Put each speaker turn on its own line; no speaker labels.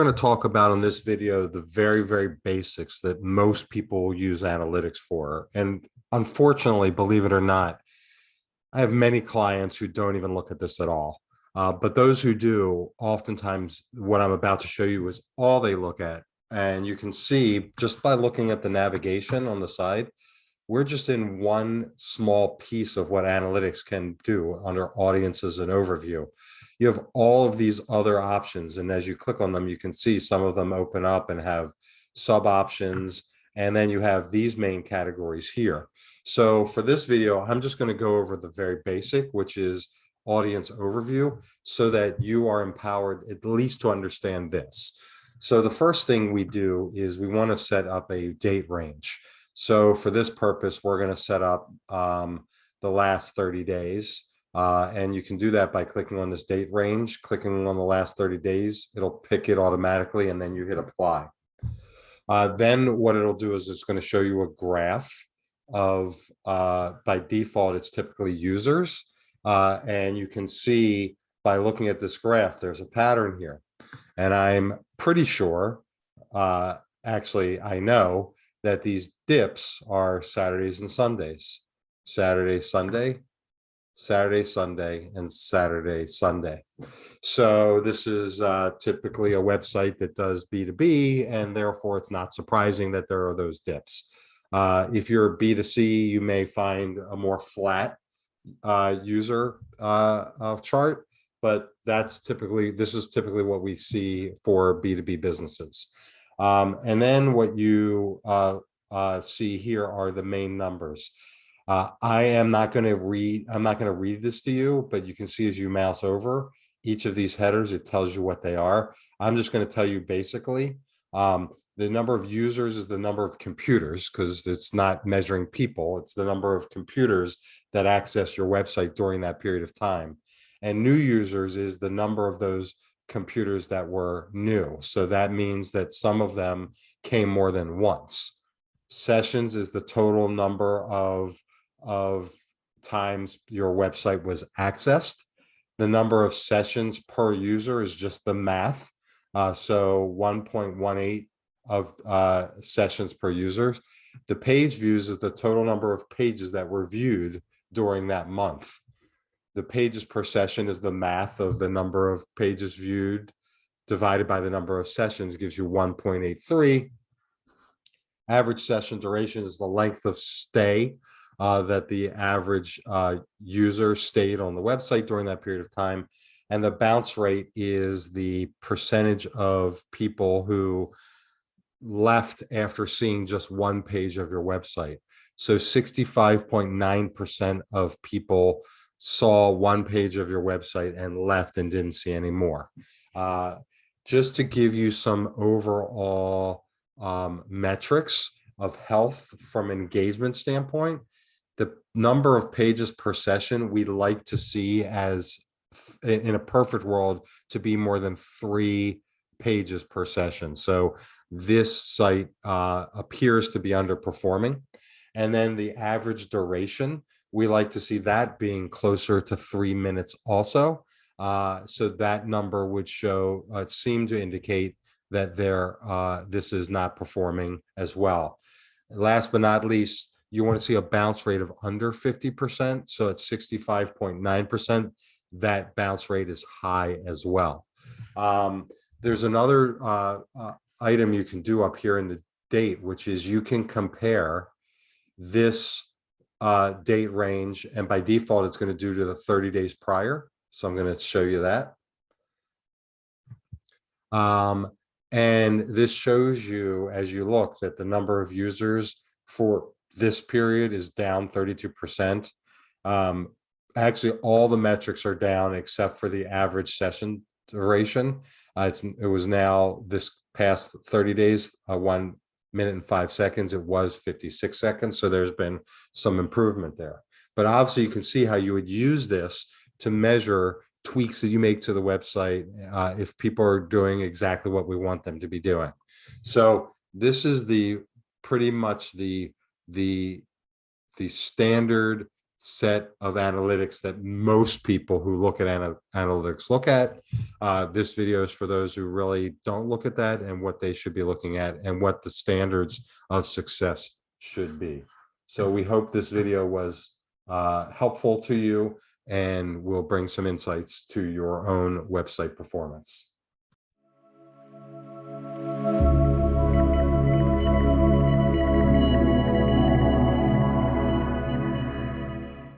going to talk about in this video the very, very basics that most people use analytics for. And unfortunately, believe it or not, I have many clients who don't even look at this at all. But those who do, oftentimes what I'm about to show you is all they look at. And you can see just by looking at the navigation on the side, we're just in one small piece of what analytics can do under audiences and overview. You have all of these other options. And as you click on them, you can see some of them open up and have sub options. And then you have these main categories here. So for this video, I'm just going to go over the very basic, which is audience overview, so that you are empowered at least to understand this. So the first thing we do is we want to set up a date range. So for this purpose, we're going to set up the last 30 days. And you can do that by clicking on this date range, clicking on the last 30 days, it'll pick it automatically, and then you hit apply. Then what it'll do is it's going to show you a graph of, by default, it's typically users. And you can see by looking at this graph, there's a pattern here. And I'm pretty sure, actually, I know that these dips are Saturdays and Sundays. Saturday, Sunday, Saturday, Sunday, and Saturday, Sunday. So this is typically a website that does B2B, and therefore it's not surprising that there are those dips. If you're B2C, you may find a more flat user chart, but this is typically what we see for B2B businesses. And then what you see here are the main numbers. I'm not going to read this to you, but you can see as you mouse over each of these headers, it tells you what they are. I'm just going to tell you basically, the number of users is the number of computers, because it's not measuring people. It's the number of computers that access your website during that period of time. And new users is the number of those computers that were new. So that means that some of them came more than once. Sessions is the total number of times your website was accessed. The number of sessions per user is just the math. So 1.18 of sessions per user. The page views is the total number of pages that were viewed during that month. The pages per session is the math of the number of pages viewed divided by the number of sessions, gives you 1.83. Average session duration is the length of stay that the average user stayed on the website during that period of time. And the bounce rate is the percentage of people who left after seeing just one page of your website. So 65.9% of people saw one page of your website and left and didn't see any more. Just to give you some overall metrics of health from an engagement standpoint, the number of pages per session we'd like to see, as in a perfect world, to be more than 3 pages per session. So this site appears to be underperforming. And then the average duration, we like to see that being closer to 3 minutes also. So that number would seem to indicate that this is not performing as well. Last but not least, you want to see a bounce rate of under 50%. So at 65.9%, that bounce rate is high as well. There's another item you can do up here in the date, which is you can compare this date range, and by default, it's going to do to the 30 days prior. So I'm going to show you that. And this shows you, as you look, that the number of users for this period is down 32%. Actually, all the metrics are down except for the average session duration. It was now, this past 30 days, 1 minute and 5 seconds. It was 56 seconds. So there's been some improvement there. But obviously, you can see how you would use this to measure tweaks that you make to the website if people are doing exactly what we want them to be doing. So this is pretty much the standard set of analytics that most people who look at analytics look at. This video is for those who really don't look at that and what they should be looking at and what the standards of success should be. So we hope this video was helpful to you and will bring some insights to your own website performance.